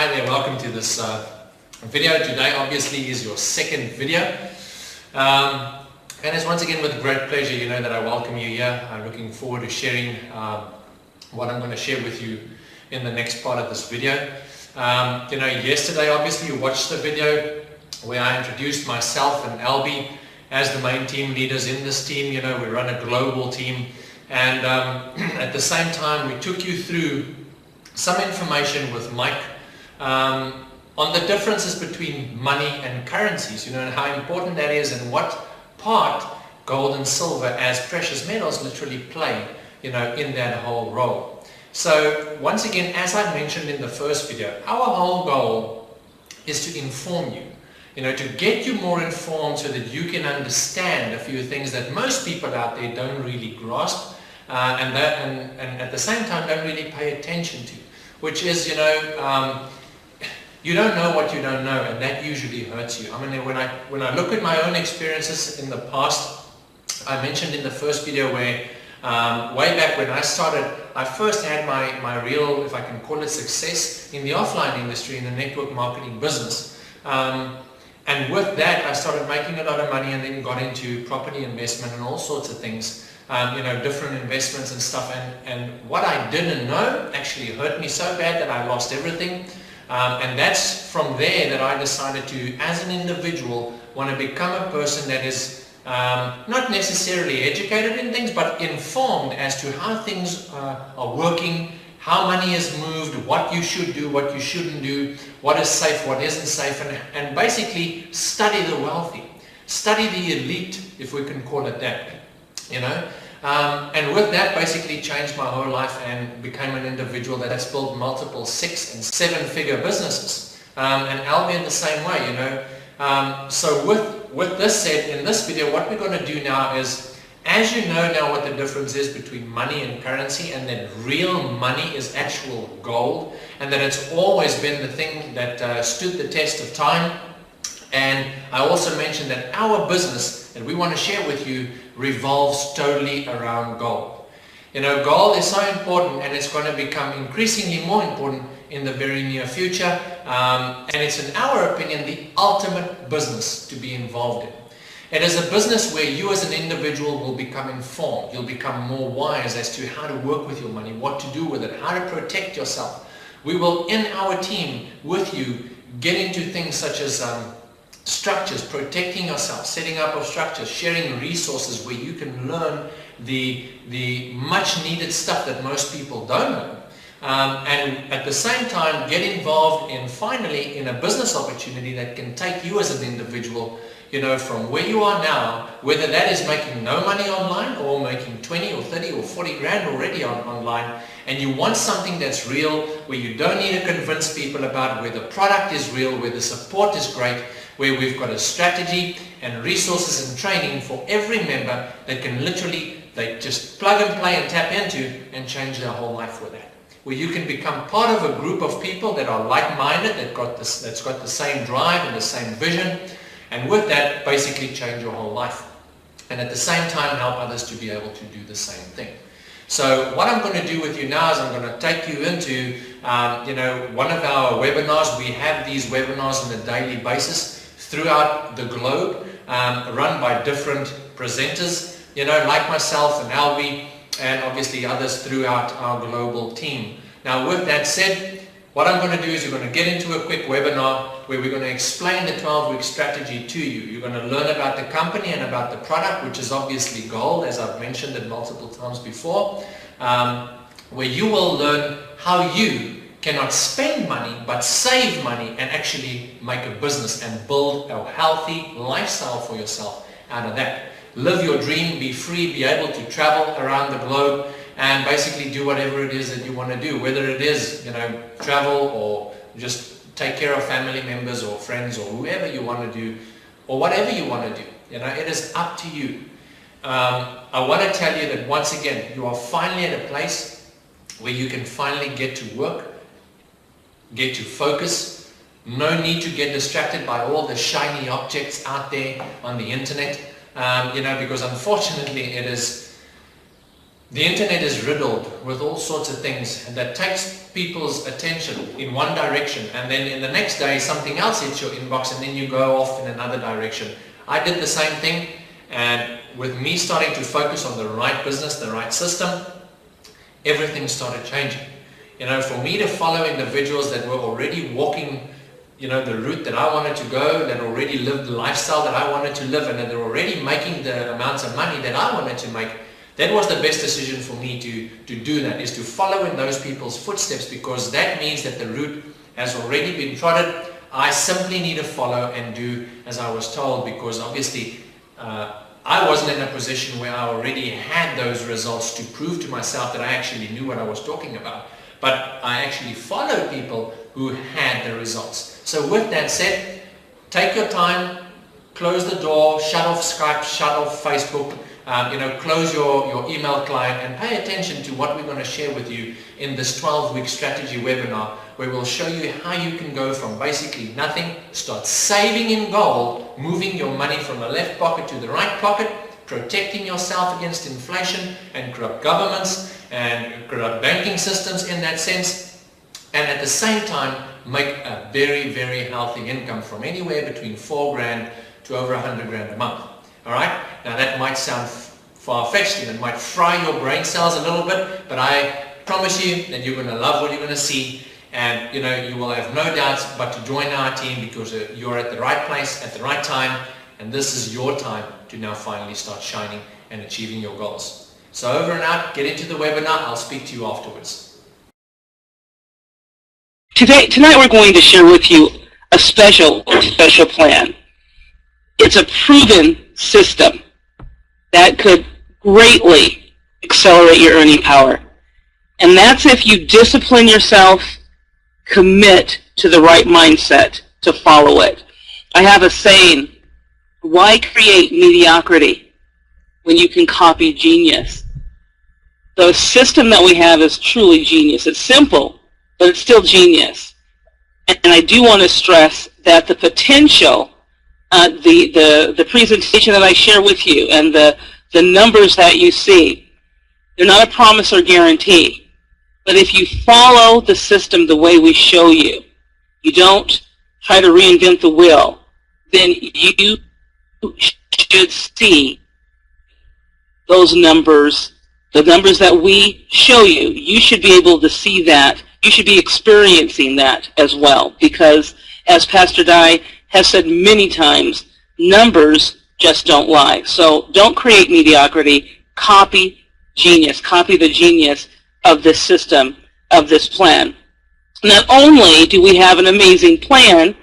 Hi there, welcome to this video. Today obviously is your second video. And it's once again with great pleasure, that I welcome you here. I'm looking forward to sharing what I'm going to share with you in the next part of this video. Yesterday obviously you watched the video where I introduced myself and Albie as the main team leaders in this team. We run a global team, and at the same time we took you through some information with Mike on the differences between money and currencies, and how important that is, and what part gold and silver as precious metals literally play, in that whole role. So once again, as I mentioned in the first video, our whole goal is to inform you, to get you more informed so that you can understand a few things that most people out there don't really grasp, and at the same time don't really pay attention to, which is, you don't know what you don't know, and that usually hurts you. I mean, when I look at my own experiences in the past, I mentioned in the first video where way back when I started, I first had my real, if I can call it, success in the offline industry, in the network marketing business. And with that, I started making a lot of money, and then got into property investment and all sorts of things, different investments and stuff. And what I didn't know actually hurt me so bad that I lost everything. And that's from there that I decided to, as an individual, want to become a person that is not necessarily educated in things, but informed as to how things are working, how money is moved, what you should do, what you shouldn't do, what is safe, what isn't safe, and basically study the wealthy, study the elite, if we can call it that, and with that basically changed my whole life and became an individual that has built multiple 6- and 7-figure businesses, and Albie in the same way, So with this said, in this video, what we're going to do now is, as you know now what the difference is between money and currency, and that real money is actual gold, and that it's always been the thing that stood the test of time. And I also mentioned that our business that we want to share with you revolves totally around gold. Gold is so important, and it's going to become increasingly more important in the very near future. And it's, in our opinion, the ultimate business to be involved in. It is a business where you as an individual will become informed. You'll become more wise as to how to work with your money, what to do with it, how to protect yourself. We will, in our team, with you, get into things such as structures, protecting yourself, setting up of structures, sharing resources where you can learn the much needed stuff that most people don't know. And at the same time get involved in, finally, in a business opportunity that can take you as an individual, from where you are now, whether that is making no money online or making 20 or 30 or 40 grand already online, and you want something that's real, where you don't need to convince people about, where the product is real, where the support is great, where we've got a strategy and resources and training for every member that can literally, they just plug and play and tap into and change their whole life with that. Where you can become part of a group of people that are like-minded, that's got the same drive and the same vision, and with that basically change your whole life, and at the same time help others to be able to do the same thing. So what I'm going to do with you now is I'm going to take you into one of our webinars. We have these webinars on a daily basis throughout the globe, run by different presenters, like myself and Albie, and obviously others throughout our global team. Now with that said, what I'm going to do is we're going to get into a quick webinar where we're going to explain the 12-week strategy to you. You're going to learn about the company and about the product, which is obviously gold, as I've mentioned it multiple times before, where you will learn how you cannot spend money but save money and actually make a business and build a healthy lifestyle for yourself out of that. Live your dream, be free, be able to travel around the globe and basically do whatever it is that you want to do, whether it is, travel or just take care of family members or friends or whoever you want to do, or whatever you want to do. It is up to you. I want to tell you that once again, you are finally at a place where you can finally get to work, get to focus. No need to get distracted by all the shiny objects out there on the internet, because unfortunately it is The internet is riddled with all sorts of things that takes people's attention in one direction, and then in the next day something else hits your inbox, and then you go off in another direction. I did the same thing, and with me starting to focus on the right business, the right system, everything started changing. You know, for me to follow individuals that were already walking, you know, the route that I wanted to go, that already lived the lifestyle that I wanted to live, and that they're already making the amounts of money that I wanted to make, that was the best decision for me to do that, is to follow in those people's footsteps, because that means that the route has already been trodden. I simply need to follow and do as I was told, because obviously I wasn't in a position where I already had those results to prove to myself that I actually knew what I was talking about. But I actually followed people who had the results. So with that said, take your time, close the door, shut off Skype, shut off Facebook, you know, close your email client, and pay attention to what we're going to share with you in this 12-week strategy webinar, where we'll show you how you can go from basically nothing, start saving in gold, moving your money from the left pocket to the right pocket, protecting yourself against inflation and corrupt governments and corrupt banking systems in that sense, and at the same time make a very, very healthy income from anywhere between 4 grand to over 100 grand a month. All right? Now that might sound far-fetched and it might fry your brain cells a little bit, but I promise you that you're going to love what you're going to see, and you know, you will have no doubts but to join our team, because you're at the right place at the right time, and this is your time to now finally start shining and achieving your goals. So over and out, get into the webinar. I'll speak to you afterwards. Tonight we're going to share with you a special plan. It's a proven system that could greatly accelerate your earning power. And that's if you discipline yourself, commit to the right mindset to follow it. I have a saying, why create mediocrity when you can copy genius? The system that we have is truly genius. It's simple, but it's still genius. And I do want to stress that the potential, the presentation that I share with you and the numbers that you see, they're not a promise or guarantee. But if you follow the system the way we show you, you don't try to reinvent the wheel, then you should see those numbers, the numbers that we show you. You should be able to see that. You should be experiencing that as well, because as Pastor Dye has said many times, numbers just don't lie. So don't create mediocrity. Copy genius. Copy the genius of this system, of this plan. Not only do we have an amazing plan,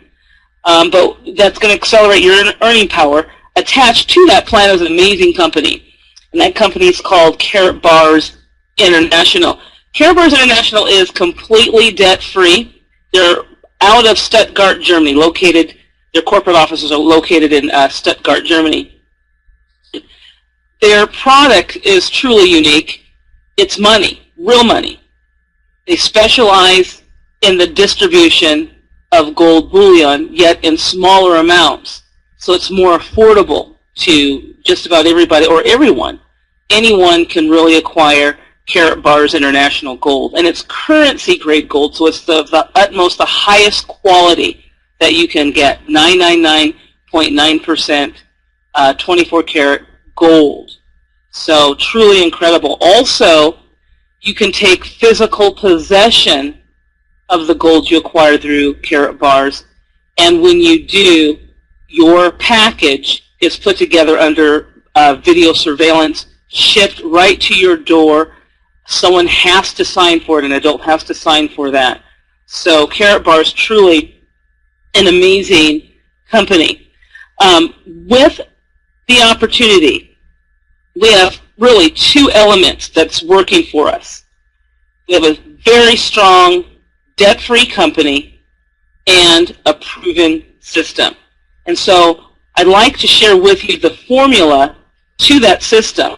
but that's going to accelerate your earning power, attached to that plan is an amazing company. And that company is called Karatbars International. Karatbars International is completely debt-free. They're out of Stuttgart, Germany, located. Their corporate offices are located in Stuttgart, Germany. Their product is truly unique. It's money, real money. They specialize in the distribution of gold bullion, yet in smaller amounts. So it's more affordable to just about everybody or everyone. Anyone can really acquire Karatbars International gold. And it's currency-grade gold, so it's the utmost, the highest quality that you can get, 999.9% 24-karat gold. So truly incredible. Also, you can take physical possession of the gold you acquire through Karatbars, and when you do, your package is put together under video surveillance, shipped right to your door. Someone has to sign for it, an adult has to sign for that. So Karatbars, truly an amazing company. With the opportunity, we have really two elements that's working for us. We have a very strong debt-free company and a proven system. And so I'd like to share with you the formula to that system.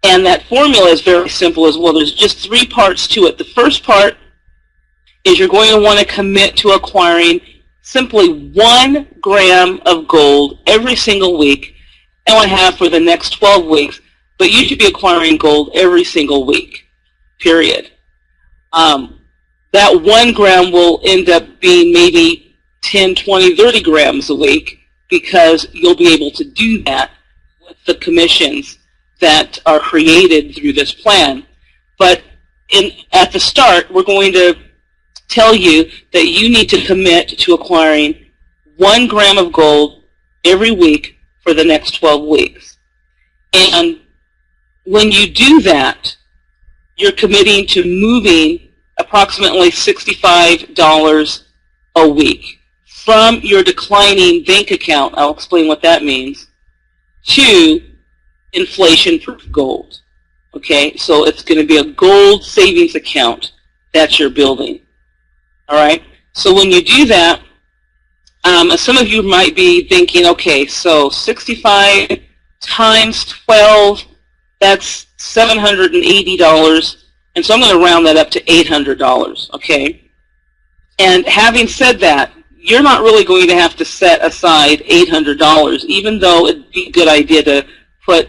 And that formula is very simple as well. There's just 3 parts to it. The first part is you're going to want to commit to acquiring simply 1 gram of gold every single week, and 1/2 for the next 12 weeks. but you should be acquiring gold every single week, period. That 1 gram will end up being maybe 10, 20, 30 grams a week, because you'll be able to do that with the commissions that are created through this plan. But at the start, we're going to tell you that you need to commit to acquiring 1 gram of gold every week for the next 12 weeks. And when you do that, you're committing to moving approximately $65 a week from your declining bank account, I'll explain what that means, to inflation-proof gold. Okay, so it's going to be a gold savings account that you're building. All right, so when you do that, some of you might be thinking, okay, so 65 times 12, that's $780, and so I'm going to round that up to $800, okay? And having said that, you're not really going to have to set aside $800, even though it'd be a good idea to put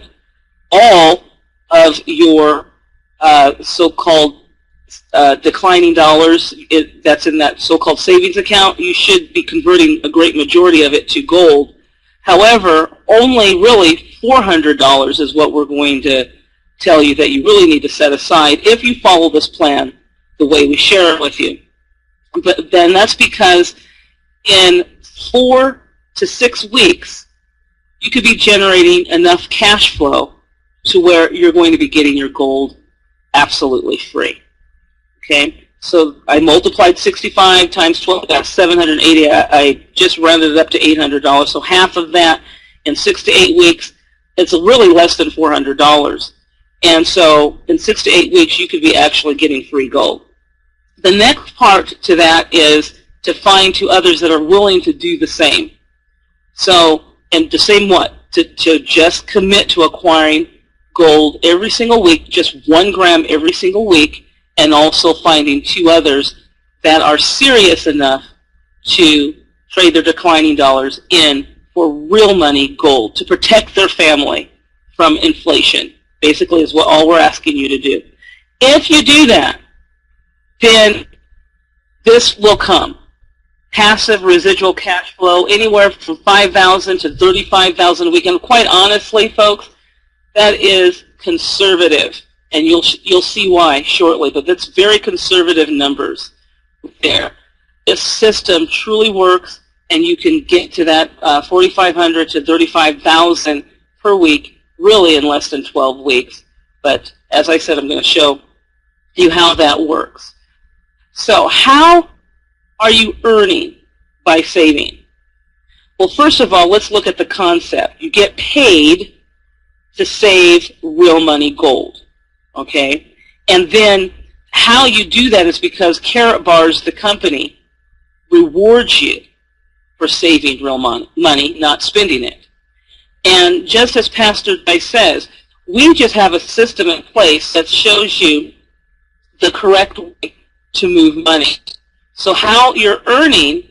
all of your so-called declining dollars that's in that so-called savings account. You should be converting a great majority of it to gold. However, only really $400 is what we're going to tell you that you really need to set aside if you follow this plan the way we share it with you. But then that's because in 4 to 6 weeks, you could be generating enough cash flow to where you're going to be getting your gold absolutely free. Okay, so I multiplied 65 times 12, that's 780. I just rounded it up to $800. So half of that in 6 to 8 weeks, it's really less than $400. And so in 6 to 8 weeks, you could be actually getting free gold. The next part to that is to find 2 others that are willing to do the same. So, and the same what? To just commit to acquiring gold every single week, just 1 gram every single week, and also finding 2 others that are serious enough to trade their declining dollars in for real money gold to protect their family from inflation, basically is what all we're asking you to do. If you do that, then this will come. Passive residual cash flow, anywhere from $5,000 to $35,000 a week. And quite honestly, folks, that is conservative. And you'll see why shortly, but that's very conservative numbers there. This system truly works, and you can get to that $4,500 to $35,000 per week really in less than 12 weeks. But as I said, I'm going to show you how that works. So how are you earning by saving? Well, first of all, let's look at the concept. You get paid to save real money gold. Okay, and then how you do that is because Karatbars, the company, rewards you for saving real money, not spending it. And just as Pastor Guy says, we just have a system in place that shows you the correct way to move money. So how you're earning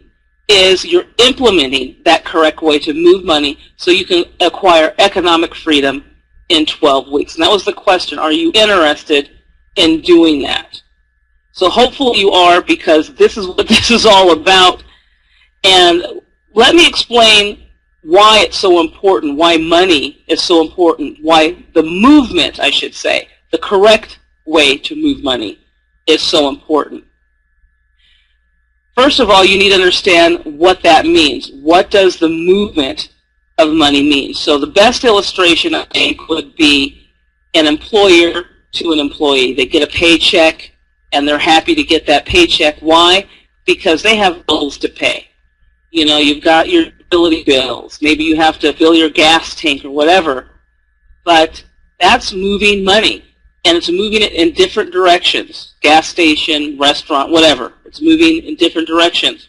is you're implementing that correct way to move money so you can acquire economic freedom in 12 weeks. And that was the question. Are you interested in doing that? So hopefully you are, because this is what this is all about. And let me explain why it's so important, why money is so important, why the movement, I should say, the correct way to move money is so important. First of all, you need to understand what that means. What does the movement of money mean? So the best illustration, I think, would be an employer to an employee. They get a paycheck, and they're happy to get that paycheck. Why? Because they have bills to pay. You know, you've got your utility bills. Maybe you have to fill your gas tank or whatever. But that's moving money, and it's moving it in different directions. Gas station, restaurant, whatever. It's moving in different directions.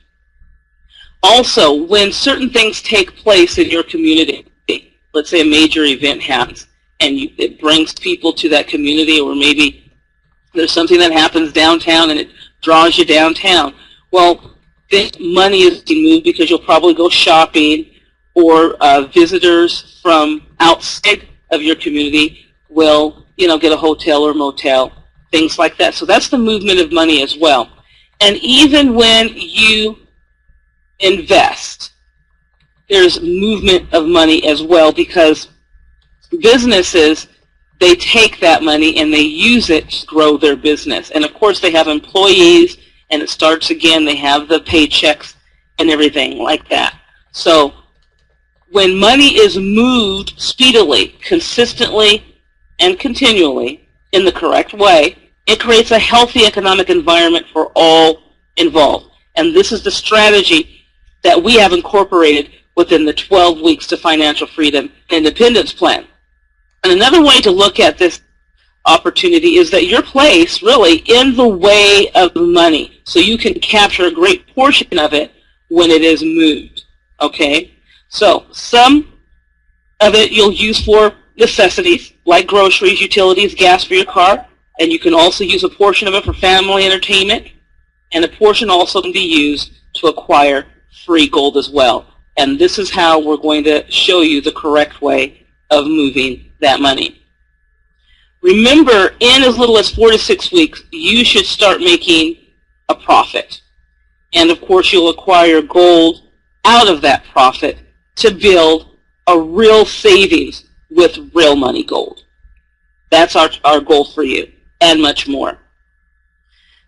Also, when certain things take place in your community, let's say a major event happens, and it brings people to that community, or maybe there's something that happens downtown and it draws you downtown. Well, this money is being moved because you'll probably go shopping, or visitors from outside of your community will, get a hotel or motel, things like that. So that's the movement of money as well. And even when you invest, there's movement of money as well, because businesses, they take that money and they use it to grow their business. And of course they have employees, and it starts again, they have the paychecks and everything like that. So when money is moved speedily, consistently, and continually in the correct way, it creates a healthy economic environment for all involved. And this is the strategy that we have incorporated within the 12 Weeks to Financial Freedom Independence Plan. And another way to look at this opportunity is that you're placed really in the way of money, so you can capture a great portion of it when it is moved. Okay? So some of it you'll use for necessities, like groceries, utilities, gas for your car, and you can also use a portion of it for family entertainment, and a portion also can be used to acquire free gold as well. And this is how we're going to show you the correct way of moving that money. Remember, in as little as 4 to 6 weeks, you should start making a profit. And of course, you'll acquire gold out of that profit to build a real savings with real money gold. That's our goal for you, and much more.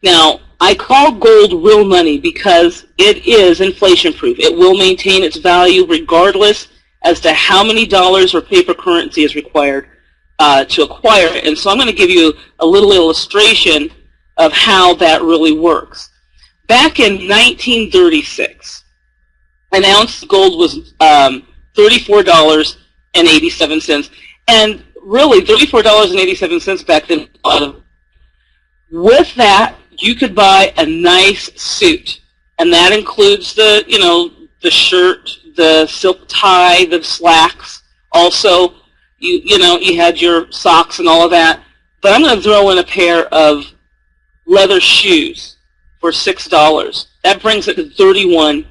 Now, I call gold real money because it is inflation-proof. It will maintain its value regardless as to how many dollars or paper currency is required to acquire it. And so I'm going to give you a little illustration of how that really works. Back in 1936, an ounce of gold was $34.87. And really, $34.87 back then. With that, you could buy a nice suit, and that includes the, the shirt, the silk tie, the slacks. Also, you had your socks and all of that. But I'm going to throw in a pair of leather shoes for $6. That brings it to $31.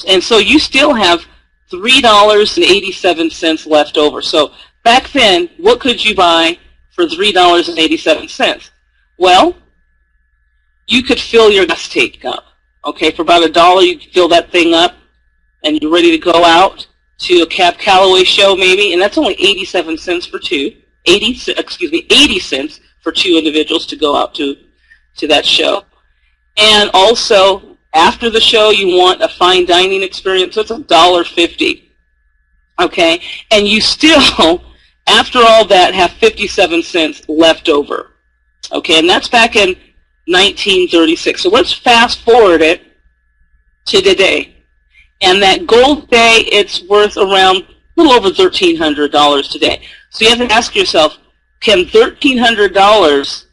And so you still have $3.87 left over. So back then, what could you buy for $3.87? Well, you could fill your gas tank up. Okay, for about $1, you could fill that thing up, and you're ready to go out to a Cab Calloway show maybe, and that's only 87 cents for two. 80 cents for two individuals to go out to that show. And also, after the show, you want a fine dining experience, so it's $1.50. Okay, and you still, after all that, have 57 cents left over. Okay, and that's back in 1936. So let's fast forward it to today. And that gold today, it's worth around a little over $1,300 today. So you have to ask yourself, can $1,300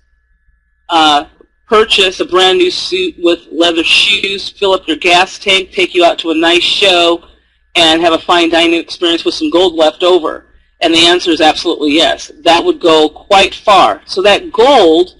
purchase a brand new suit with leather shoes, fill up your gas tank, take you out to a nice show, and have a fine dining experience with some gold left over? And the answer is absolutely yes. That would go quite far. So that gold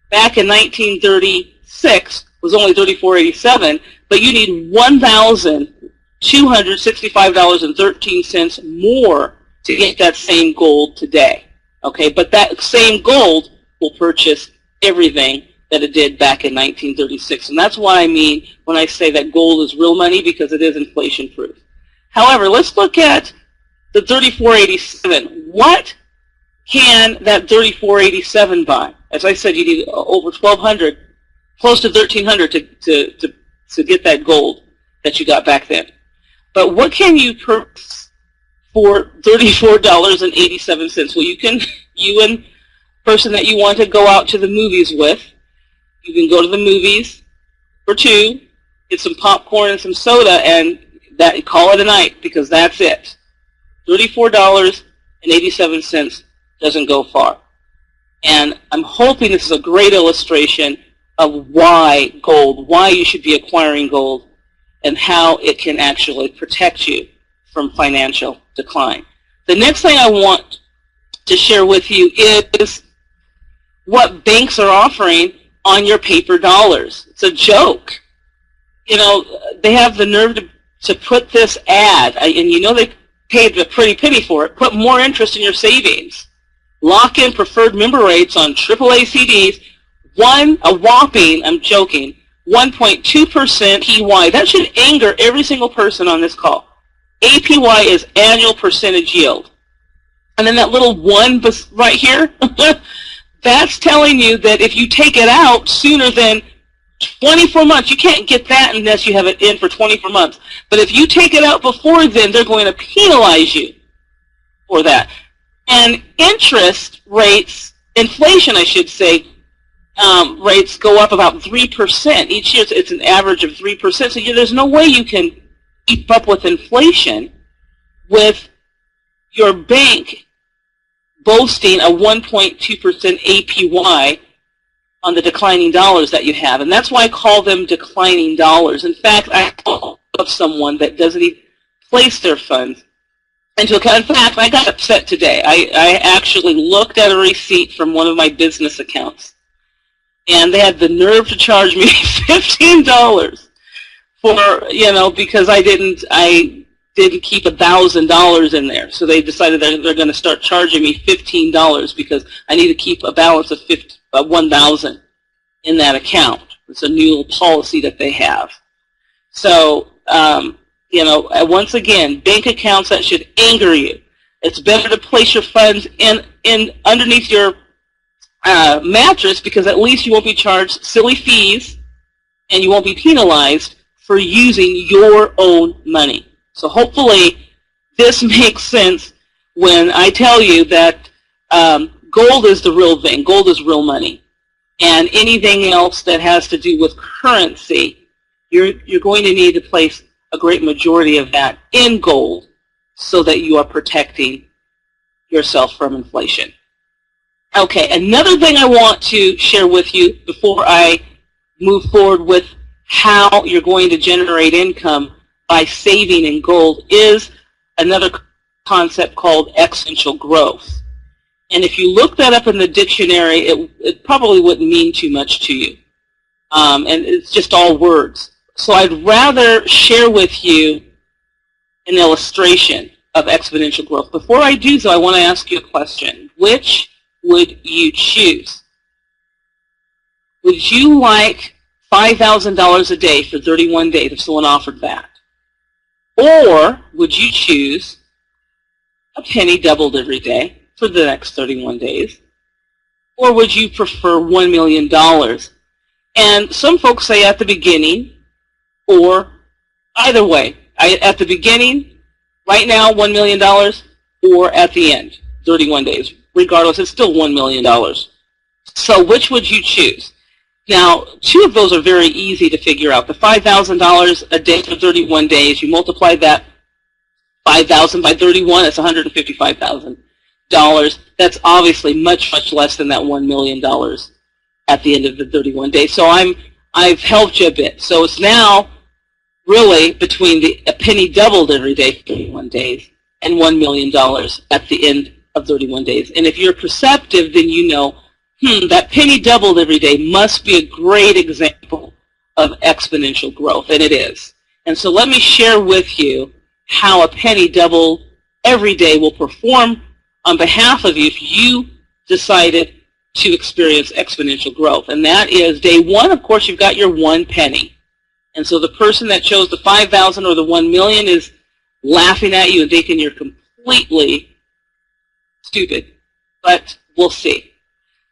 back in 1936 was only $34.87, but you need $1,265.13 more to get that same gold today. Okay, but that same gold will purchase everything that it did back in 1936. And that's what I mean when I say that gold is real money, because it is inflation-proof. However, let's look at the $34.87. What can that $34.87 buy? As I said, you need over $1,200, close to $1,300 to get that gold that you got back then. But what can you purchase for $34.87? Well, you and person that you want to go out to the movies with, you can go to the movies for two, get some popcorn and some soda, and call it a night, because that's it. $34.87 doesn't go far. And I'm hoping this is a great illustration of why you should be acquiring gold, and how it can actually protect you from financial decline. The next thing I want to share with you is what banks are offering on your paper dollars. It's a joke. They have the nerve to put this ad, and they paid a pretty penny for it, put more interest in your savings. lock-in preferred member rates on AAA CDs, a whopping, I'm joking, 1.2% APY. That should anger every single person on this call. APY is annual percentage yield. And then that little 1 right here, that's telling you that if you take it out sooner than 24 months, you can't get that unless you have it in for 24 months. But if you take it out before then, they're going to penalize you for that. And interest rates, inflation I should say, rates go up about 3% each year. It's an average of 3%. So there's no way you can keep up with inflation with your bank boasting a 1.2% APY on the declining dollars that you have. And that's why I call them declining dollars. In fact, I know of someone that doesn't even place their funds into account. In fact, I got upset today. I actually looked at a receipt from one of my business accounts, and they had the nerve to charge me $15 for, because I didn't keep $1,000 in there. So they decided they're going to start charging me $15 because I need to keep a balance of $1,000 in that account. It's a new policy that they have. So, once again, bank accounts, that should anger you. It's better to place your funds in underneath your mattress, because at least you won't be charged silly fees and you won't be penalized for using your own money. So hopefully this makes sense when I tell you that gold is the real thing. Gold is real money. And anything else that has to do with currency, you're going to need to place a great majority of that in gold so that you are protecting yourself from inflation. Okay, another thing I want to share with you before I move forward with how you're going to generate income by saving in gold is another concept called exponential growth. And if you look that up in the dictionary, it probably wouldn't mean too much to you. And it's just all words. So I'd rather share with you an illustration of exponential growth. Before I do so, I want to ask you a question. Which would you choose? Would you like $5,000 a day for 31 days if someone offered that? Or would you choose a penny doubled every day for the next 31 days? Or would you prefer $1 million? And some folks say at the beginning, or either way. At the beginning, right now, $1 million, or at the end, 31 days. Regardless, it's still $1 million. So which would you choose? Now, two of those are very easy to figure out. The $5,000 a day for 31 days, you multiply that 5,000 by 31, that's $155,000. That's obviously much, much less than that $1 million at the end of the 31 days. So I've helped you a bit. So it's now really between a penny doubled every day for 31 days and $1 million at the end of 31 days. And if you're perceptive, then you know, that penny doubled every day must be a great example of exponential growth, and it is. And so let me share with you how a penny doubled every day will perform on behalf of you if you decided to experience exponential growth. And that is day one, of course, you've got your 1 penny. And so the person that chose the 5,000 or the 1 million is laughing at you and thinking you're completely stupid. But we'll see.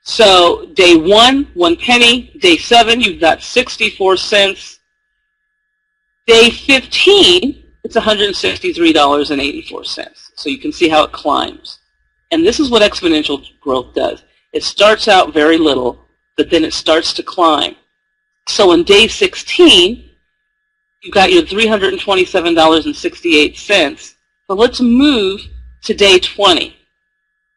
So day 1, 1 penny. Day 7, you've got 64 cents. Day 15, it's $163.84. So you can see how it climbs. And this is what exponential growth does. It starts out very little, but then it starts to climb. So in day 16, you've got your $327.68. But let's move to day 20.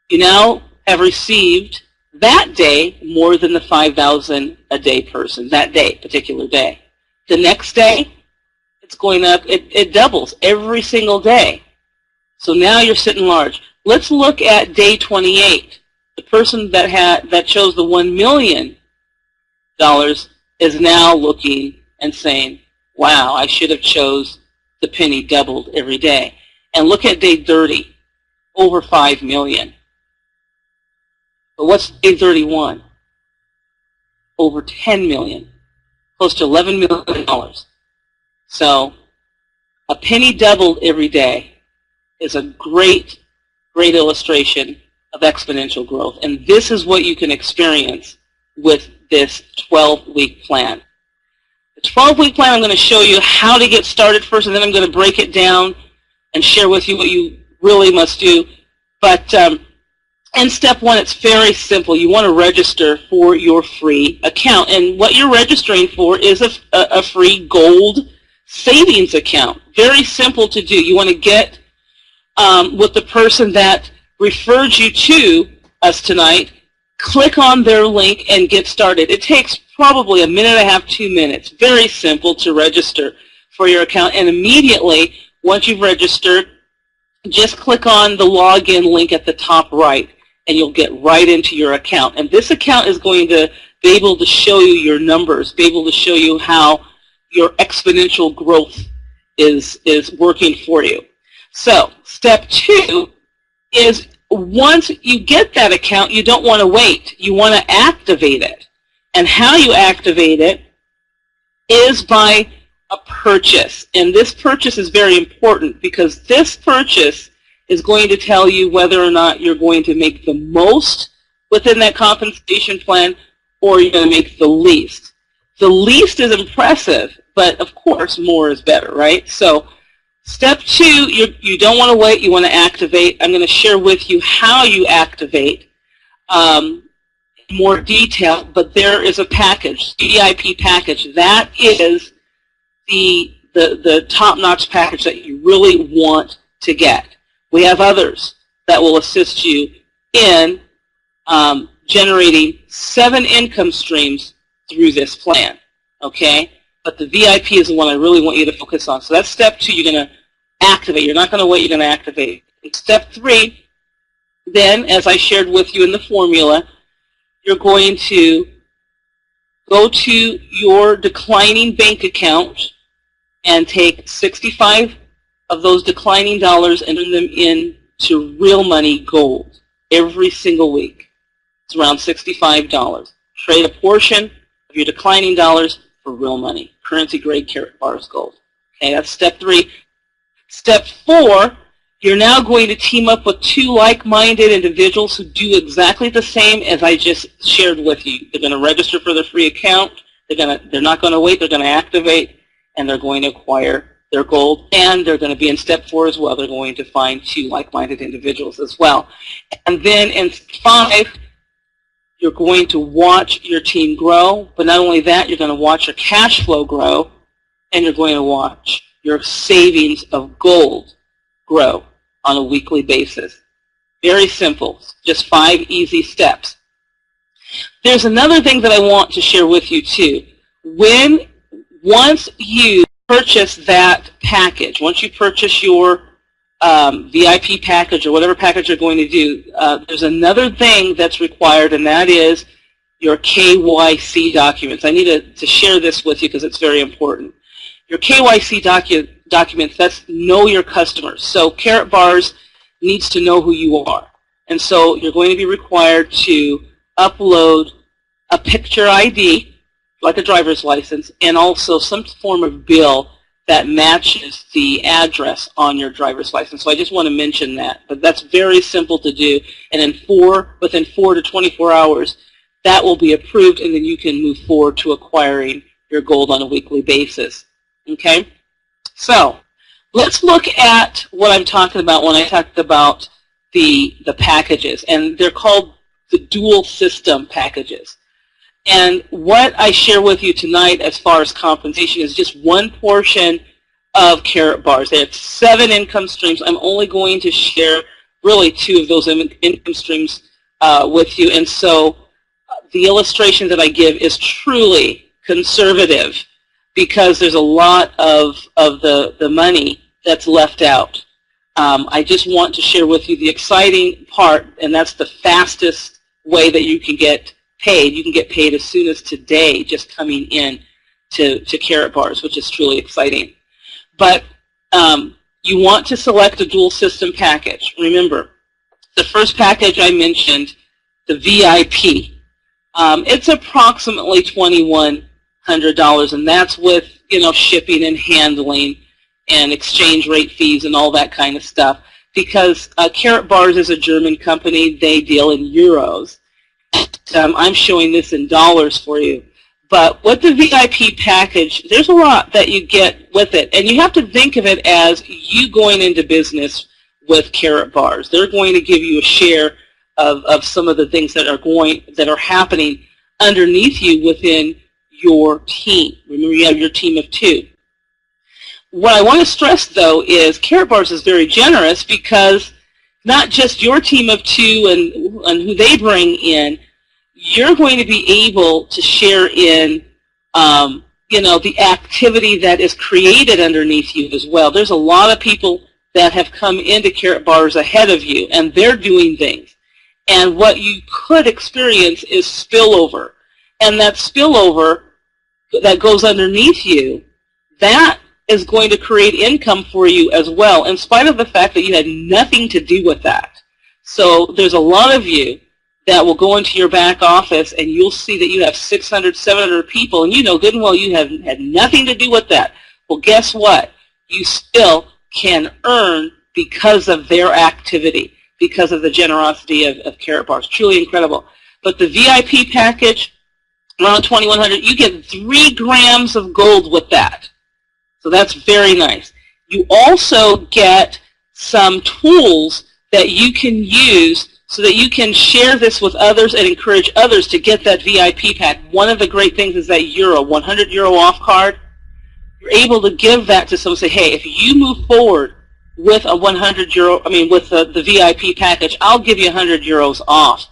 You now have received that day more than the 5,000 a day person, that day, particular day. The next day, it's going up, it doubles every single day. So now you're sitting large. Let's look at day 28. The person that chose the $1 million is now looking and saying, wow, I should have chose the penny doubled every day. And look at day 30, over 5 million. But what's day 31? Over 10 million, close to $11 million. So a penny doubled every day is a great, great illustration of exponential growth. And this is what you can experience with this 12-week plan. The 12-week plan, I'm going to show you how to get started first, and then I'm going to break it down and share with you what you really must do. But in step one, it's very simple. You want to register for your free account. And what you're registering for is a free gold savings account. Very simple to do. You want to get with the person that referred you to us tonight, click on their link and get started. It takes probably 1.5 minutes, 2 minutes. Very simple to register for your account. And immediately, once you've registered, just click on the login link at the top right, and you'll get right into your account. And this account is going to be able to show you your numbers, be able to show you how your exponential growth is working for you. So step 2 is once you get that account, you don't want to wait. You want to activate it. And how you activate it is by a purchase. And this purchase is very important because this purchase is going to tell you whether or not you're going to make the most within that compensation plan or you're going to make the least. The least is impressive, but of course more is better, right? So step 2, you don't want to wait, you want to activate. I'm going to share with you how you activate in more detail, but there is a package, VIP package. That is the top-notch package that you really want to get. We have others that will assist you in generating 7 income streams through this plan, okay? But the VIP is the one I really want you to focus on. So that's step 2. You're going to activate. You're not going to wait. You're going to activate. Step 3, then, as I shared with you in the formula, you're going to go to your declining bank account and take 65 of those declining dollars and turn them into real money gold every single week. It's around $65. Trade a portion of your declining dollars for real money. Currency grade Karatbars gold. Okay, that's step 3. Step 4, you're now going to team up with 2 like-minded individuals who do exactly the same as I just shared with you. They're going to register for their free account. They're not going to wait. They're going to activate, and they're going to acquire their gold, and they're going to be in step 4 as well. They're going to find 2 like-minded individuals as well. And then in 5, you're going to watch your team grow, but not only that, you're going to watch your cash flow grow, and you're going to watch your savings of gold grow on a weekly basis. Very simple, just 5 easy steps. There's another thing that I want to share with you too. Once you purchase that package, once you purchase your VIP package or whatever package you're going to do, there's another thing that's required, and that is your KYC documents. I need to share this with you because it's very important. Your KYC documents, that's know your customers. So Karatbars needs to know who you are. And so you're going to be required to upload a picture ID, like a driver's license, and also some form of bill that matches the address on your driver's license. So I just want to mention that. But that's very simple to do. And within 4 to 24 hours, that will be approved, and then you can move forward to acquiring your gold on a weekly basis. Okay? So let's look at what I'm talking about when I talked about the packages. And they're called the dual system packages. And what I share with you tonight as far as compensation is just one portion of Karatbars. They have 7 income streams. I'm only going to share really 2 of those income streams with you. And so the illustration that I give is truly conservative because there's a lot of the money that's left out. I just want to share with you the exciting part, and that's the fastest way that you can get paid. You can get paid as soon as today just coming in to Karatbars, which is truly exciting. But you want to select a dual system package. Remember, the first package I mentioned the VIP. It's approximately $2,100, and that's with, you know, shipping and handling and exchange rate fees and all that kind of stuff. Because Karatbars is a German company, they deal in euros. I'm showing this in dollars for you. But with the VIP package, there's a lot that you get with it. And you have to think of it as you going into business with Karatbars. They're going to give you a share of some of the things that are happening underneath you within your team. Remember, you have your team of 2. What I want to stress, though, is Karatbars is very generous because not just your team of 2 and who they bring in, you're going to be able to share in, you know, the activity that is created underneath you as well. There's a lot of people that have come into Karatbars ahead of you, and they're doing things. And what you could experience is spillover. And that spillover that goes underneath you, that is going to create income for you as well, in spite of the fact that you had nothing to do with that. So there's a lot of you that will go into your back office and you'll see that you have 600, 700 people, and you know good and well you have had nothing to do with that. Well, guess what? You still can earn because of their activity, because of the generosity of Karatbars. Truly incredible. But the VIP package, around $2,100, you get 3 grams of gold with that. So that's very nice. You also get some tools that you can use so that you can share this with others and encourage others to get that VIP pack. One of the great things is that euro, 100 euro off card. You're able to give that to someone and say, hey, if you move forward with a 100 euro, with the VIP package, I'll give you 100 euros off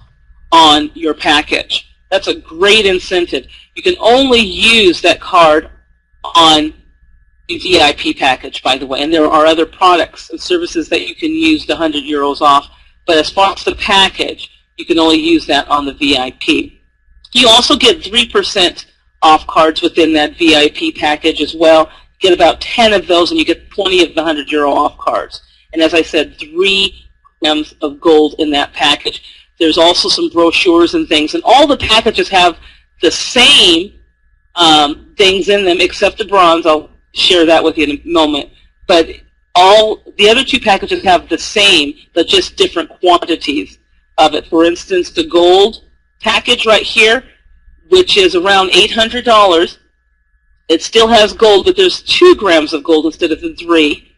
on your package. That's a great incentive. You can only use that card on the VIP package, by the way, and there are other products and services that you can use the 100 euros off, but as far as the package, you can only use that on the VIP. You also get 3% off cards within that VIP package as well. You get about 10 of those, and you get 20 of the 100 euro off cards. And as I said, 3 grams of gold in that package. There's also some brochures and things, and all the packages have the same things in them except the bronze. I'll share that with you in a moment. But all the other 2 packages have the same, but just different quantities of it. For instance, the gold package right here, which is around $800, it still has gold, but there's 2 grams of gold instead of the 3.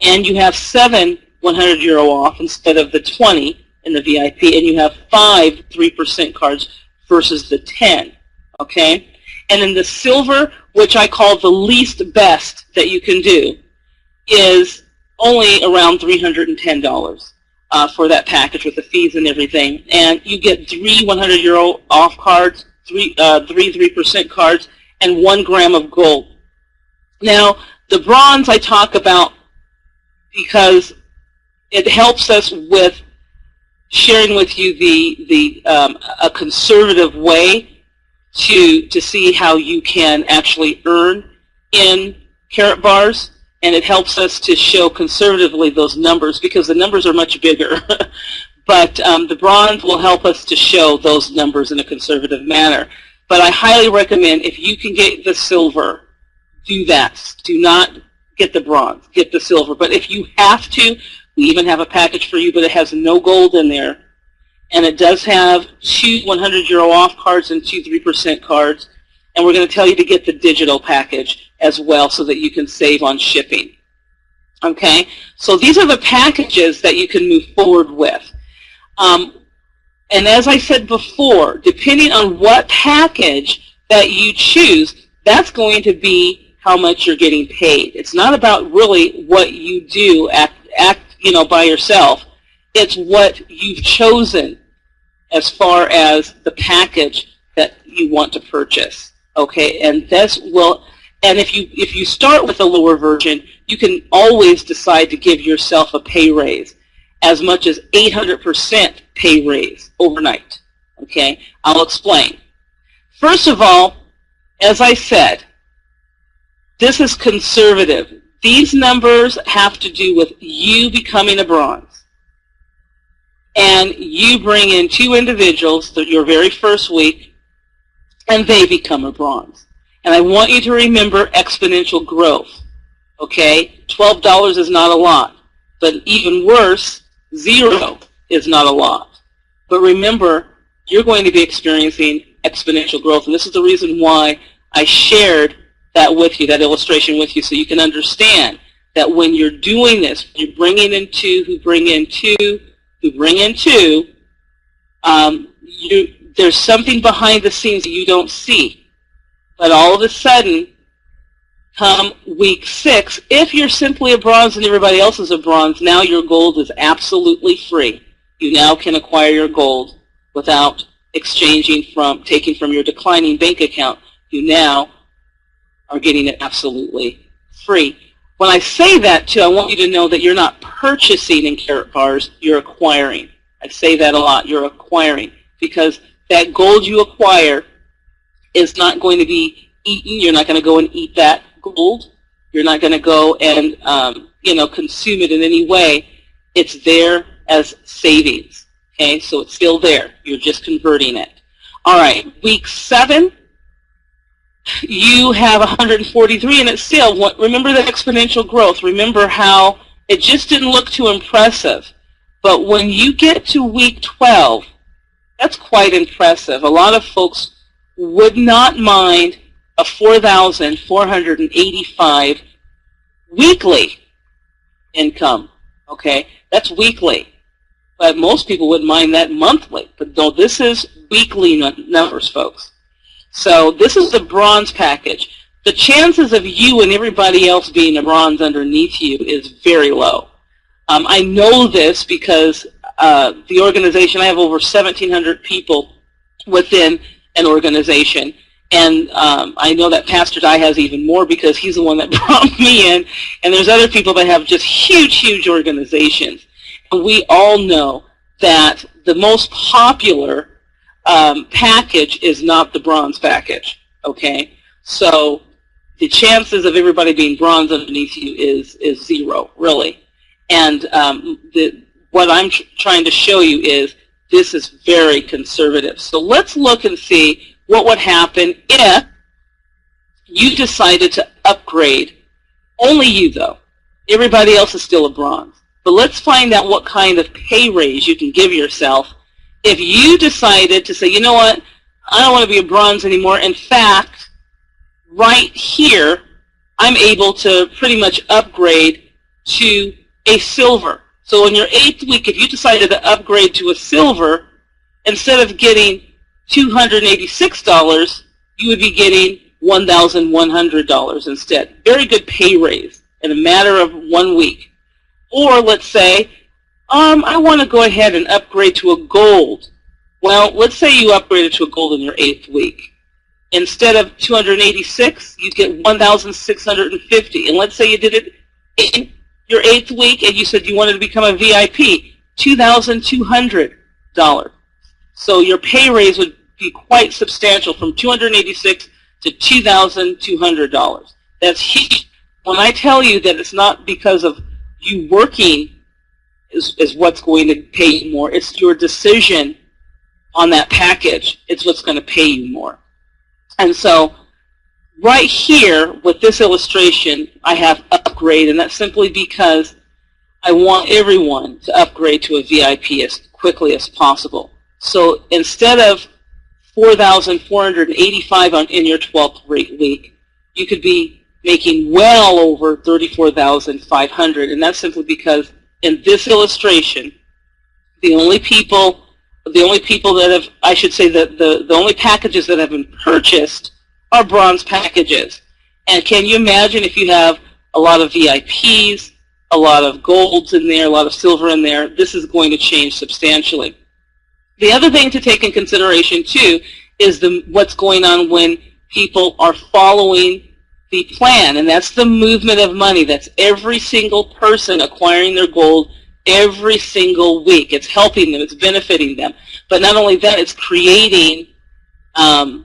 And you have 7 100 euro off instead of the 20 in the VIP, and you have 5 3% cards versus the 10, okay? And then the silver, which I call the least best that you can do, is only around $310 for that package with the fees and everything. And you get 3 100 euro off cards, 3 3% cards, and 1 gram of gold. Now, the bronze I talk about because it helps us with sharing with you a conservative way to see how you can actually earn in Karatbars, and it helps us to show conservatively those numbers because the numbers are much bigger. But the bronze will help us to show those numbers in a conservative manner. But I highly recommend if you can get the silver, do that. Do not get the bronze. Get the silver. But if you have to, we even have a package for you, but it has no gold in there. And it does have 2 100 euro off cards and 2 3% cards. And we're going to tell you to get the digital package as well so that you can save on shipping. Okay? So these are the packages that you can move forward with. And as I said before, depending on what package that you choose, that's going to be how much you're getting paid. It's not about really what you do by yourself. It's what you've chosen as far as the package that you want to purchase. Okay, and if you start with a lower version, you can always decide to give yourself a pay raise, as much as 800% pay raise overnight. Okay, I'll explain. First of all, as I said, this is conservative. These numbers have to do with you becoming a bronze. and you bring in 2 individuals your very first week, and they become a bronze. And I want you to remember exponential growth, okay? $12 is not a lot, but even worse, 0 is not a lot. But remember, you're going to be experiencing exponential growth, and this is the reason why I shared that with you, that illustration with you, so you can understand that when you're doing this, you're bringing in 2 who bring in 2 who bring in 2, there's something behind the scenes that you don't see. But all of a sudden, come week 6, if you're simply a bronze and everybody else is a bronze, now your gold is absolutely free. You now can acquire your gold without taking from your declining bank account. You now are getting it absolutely free. When I say that, too, I want you to know that you're not purchasing in Karatbars, you're acquiring. I say that a lot, you're acquiring, because that gold you acquire is not going to be eaten. You're not going to go and eat that gold. You're not going to go and consume it in any way. It's there as savings. Okay, so it's still there. You're just converting it. All right, week 7, you have 143, and it's still, remember the exponential growth. Remember how it just didn't look too impressive. But when you get to week 12, that's quite impressive. A lot of folks would not mind a 4,485 weekly income. Okay, that's weekly. But most people wouldn't mind that monthly. But no, this is weekly numbers, folks. So this is the bronze package. The chances of you and everybody else being a bronze underneath you is very low. I know this because the organization, I have over 1,700 people within an organization. And I know that Pastor Dye has even more because he's the one that brought me in. And there's other people that have just huge, huge organizations. And we all know that the most popular package is not the bronze package, okay? So the chances of everybody being bronze underneath you is 0, really. And what I'm trying to show you is this is very conservative. So let's look and see what would happen if you decided to upgrade. Only you, though. Everybody else is still a bronze. But let's find out what kind of pay raise you can give yourself if you decided to say, you know what, I don't want to be a bronze anymore. In fact, right here, I'm able to pretty much upgrade to a silver. So in your 8th week, if you decided to upgrade to a silver, instead of getting $286, you would be getting $1,100 instead. Very good pay raise in a matter of 1 week. Or let's say, I want to go ahead and upgrade to a gold. Well, let's say you upgraded to a gold in your 8th week. Instead of 286, you get 1,650. And let's say you did it in your 8th week and you said you wanted to become a VIP, $2,200. So your pay raise would be quite substantial from $286 to $2,200. That's huge. When I tell you that it's not because of you working is what's going to pay you more. It's your decision on that package. It's what's going to pay you more. And so right here with this illustration, I have upgrade, and that's simply because I want everyone to upgrade to a VIP as quickly as possible. So instead of 4,485 in your 12th week, you could be making well over 34,500, and that's simply because in this illustration, the only people that have, I should say that the only packages that have been purchased are bronze packages. And can you imagine if you have a lot of VIPs, a lot of golds in there, a lot of silver in there, this is going to change substantially. The other thing to take in consideration too is what's going on when people are following the plan, and that's the movement of money. That's every single person acquiring their gold every single week. It's helping them. It's benefiting them. But not only that, it's creating, a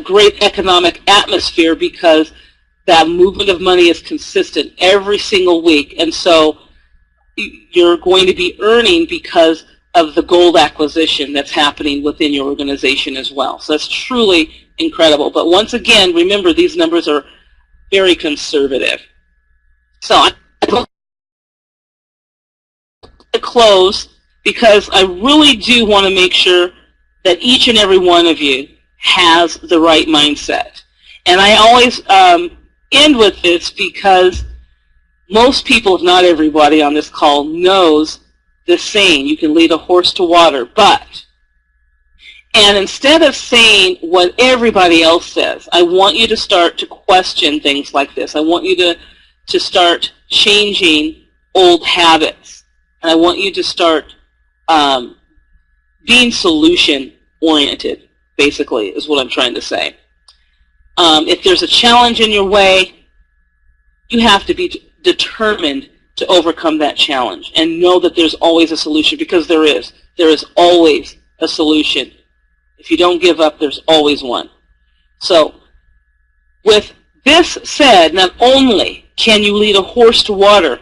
great economic atmosphere because that movement of money is consistent every single week. And so, you're going to be earning because of the gold acquisition that's happening within your organization as well. So that's truly incredible. But once again, remember, these numbers are very conservative. So I'm going to close because I really do want to make sure that each and every one of you has the right mindset. And I always end with this because most people, if not everybody on this call, knows the saying, you can lead a horse to water, but. And instead of saying what everybody else says, I want you to start to question things like this. I want you to start changing old habits. And I want you to start being solution-oriented, basically, is what I'm trying to say. If there's a challenge in your way, you have to be determined to overcome that challenge and know that there's always a solution, because there is. There is always a solution. If you don't give up, there's always one. So with this said, not only can you lead a horse to water,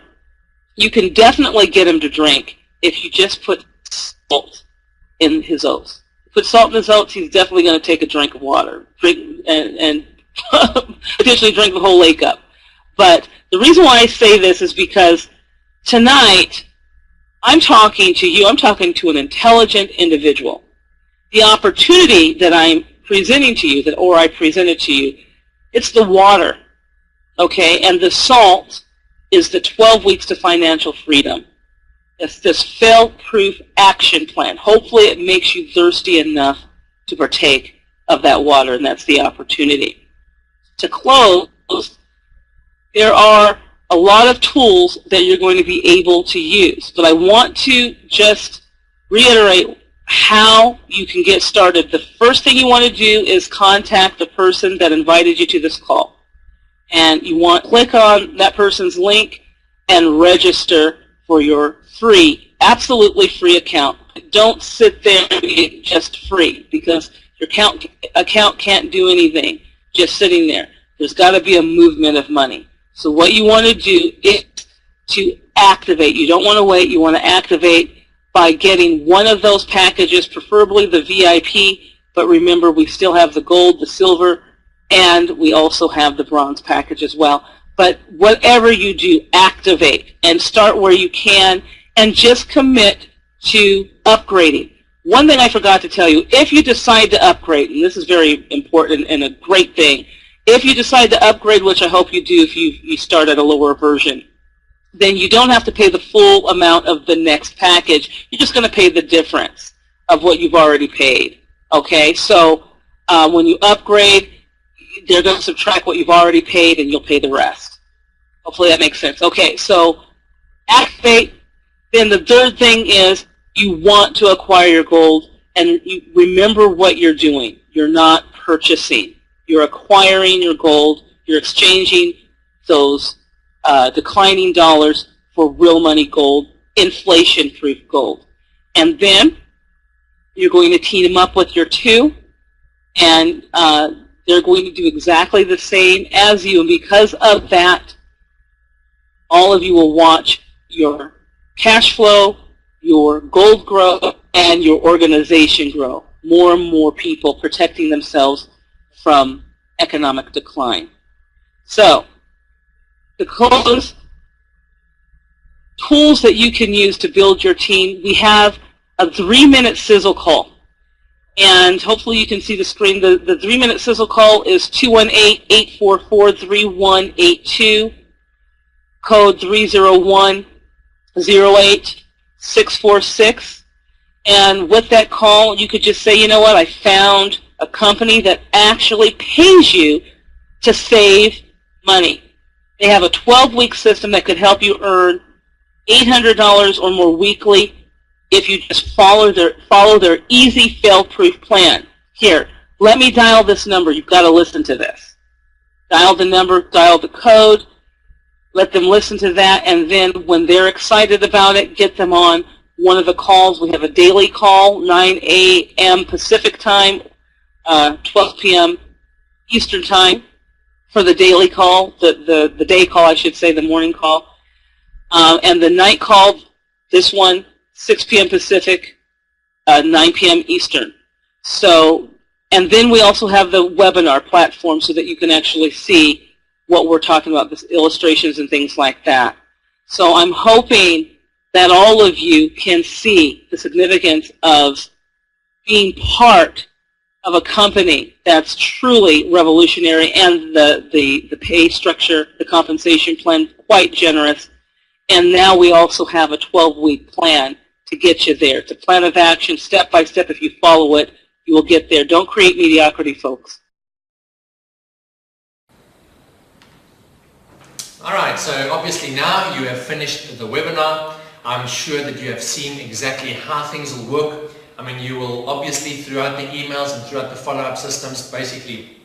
you can definitely get him to drink if you just put salt in his oats. Put salt in his oats, he's definitely going to take a drink of water, drink and potentially drink the whole lake up. But the reason why I say this is because tonight I'm talking to you, I'm talking to an intelligent individual. The opportunity that I'm presenting to you, or I presented to you, it's the water, okay? And the salt is the 12 weeks to financial freedom. It's this fail-proof action plan. Hopefully it makes you thirsty enough to partake of that water, and that's the opportunity. To close, there are a lot of tools that you're going to be able to use, but I want to just reiterate how you can get started. The first thing you want to do is contact the person that invited you to this call. And you want to click on that person's link and register for your free, absolutely free account. Don't sit there and be just free, because your account can't do anything just sitting there. There's got to be a movement of money. So what you want to do is to activate. You don't want to wait. You want to activate by getting one of those packages, preferably the VIP, but remember, we still have the gold, the silver, and we also have the bronze package as well. But whatever you do, activate and start where you can, and just commit to upgrading. One thing I forgot to tell you, if you decide to upgrade, and this is very important and a great thing, if you decide to upgrade, which I hope you do if you start at a lower version, then you don't have to pay the full amount of the next package. You're just going to pay the difference of what you've already paid. Okay, so when you upgrade, they're going to subtract what you've already paid, and you'll pay the rest. Hopefully that makes sense. Okay, so activate. Then the third thing is you want to acquire your gold, and you remember what you're doing. You're not purchasing. You're acquiring your gold. You're exchanging those declining dollars for real money gold, inflation-proof gold. And then you're going to team them up with your two, and they're going to do exactly the same as you. And because of that, all of you will watch your cash flow, your gold grow, and your organization grow. More and more people protecting themselves from economic decline. So, to close, tools that you can use to build your team, we have a 3-minute sizzle call. And hopefully you can see the screen. The 3-minute sizzle call is 218-844-3182, code 301-08646. And with that call, you could just say, you know what, I found a company that actually pays you to save money. They have a 12-week system that could help you earn $800 or more weekly if you just follow their easy fail-proof plan. Here, let me dial this number. You've got to listen to this. Dial the number, dial the code, let them listen to that, and then when they're excited about it, get them on one of the calls. We have a daily call, 9 a.m. Pacific time, 12 p.m. Eastern time for the daily call, the day call, I should say, the morning call. And the night call, This one, 6 p.m. Pacific, 9 p.m. Eastern. So, and then we also have the webinar platform so that you can actually see what we're talking about, the illustrations and things like that. So I'm hoping that all of you can see the significance of being part of a company that's truly revolutionary, and the pay structure, the compensation plan, quite generous. And now we also have a 12-week plan to get you there. It's a plan of action, step by step. If you follow it, you will get there. Don't create mediocrity, folks. All right, so obviously now you have finished the webinar. I'm sure that you have seen exactly how things will work. I mean, you will obviously throughout the emails and throughout the follow-up systems basically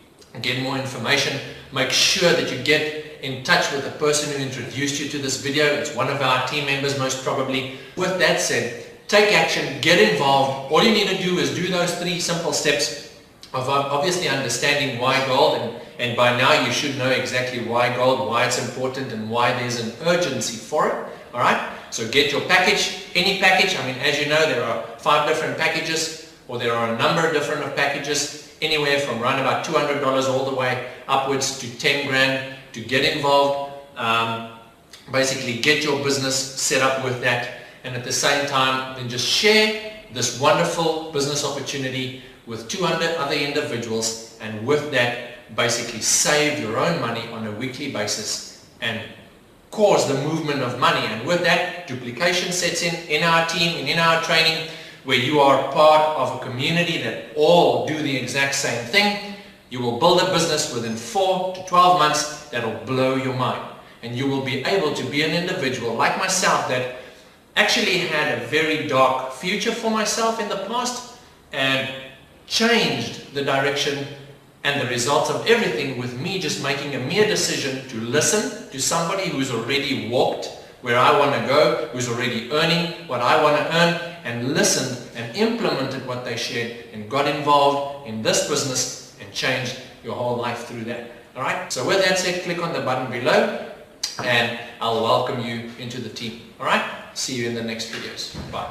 get more information. Make sure that you get in touch with the person who introduced you to this video. It's one of our team members most probably. With that said, take action, get involved. All you need to do is do those 3 simple steps of obviously understanding why gold, and by now you should know exactly why gold, why it's important, and why there's an urgency for it. All right, so get your package, any package. I mean, as you know, there are 5 different packages, or there are a number of different packages, anywhere from around about $200 all the way upwards to 10 grand to get involved. Basically get your business set up with that, and at the same time then just share this wonderful business opportunity with 200 other individuals, and with that basically save your own money on a weekly basis and cause the movement of money. And with that, duplication sets in our team and in our training, where you are part of a community that all do the exact same thing. You will build a business within 4 to 12 months that will blow your mind, and you will be able to be an individual like myself that actually had a very dark future for myself in the past, and changed the direction and the results of everything with me just making a mere decision to listen to somebody who's already walked where I want to go, who's already earning what I want to earn, and listened and implemented what they shared and got involved in this business and changed your whole life through that. All right, so with that said, click on the button below and I'll welcome you into the team. All right, see you in the next videos. Bye.